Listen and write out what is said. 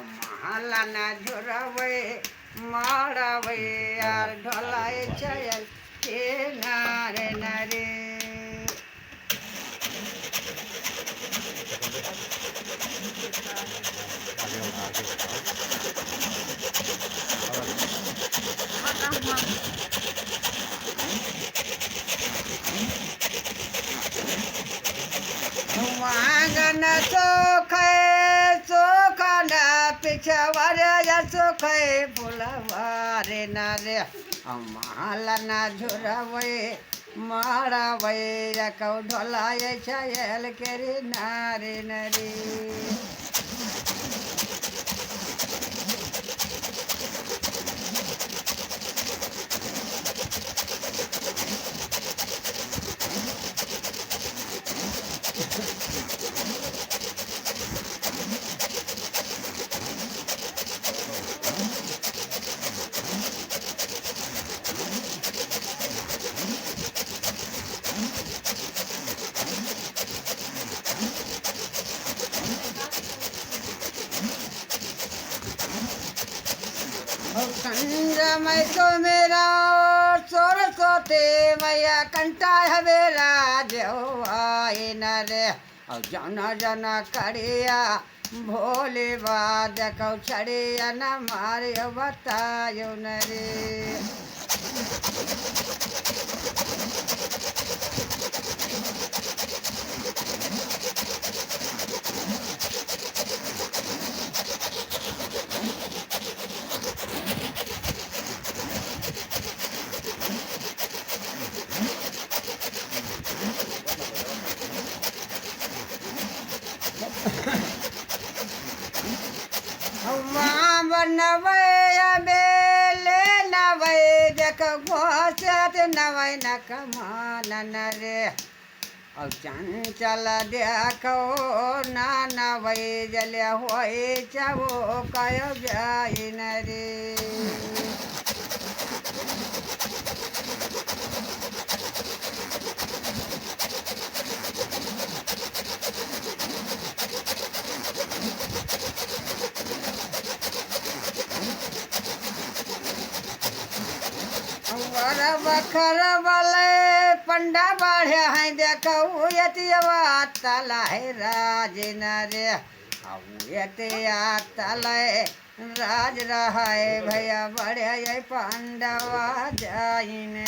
महालाना झोरावे मारावे यार ढोलाए चयल के नारे नारे वांगन चोखे चोखाना पिछवार या चोखे फुलवारे नारे माला ना झुरावे मारावे या कौ ढोलाए छायल केरी नारे नारे संजमय तो मेरा सोर सोते मैया कंटा हवेला जो आए न रे और जना जना करिया भोले बाद कौ छड़िया न मारे बतायो न रे नवै बेले नवै देख घोषत नवै न कमान रे और चंचल देखो ना नवै जल होए चवो कयो जाइन रे बखर वाले पंडा बढ़े हैं देखो यतिवा तला है राज नरे यतिया तला राज रहा है भैया बढ़े पांडवा जाइन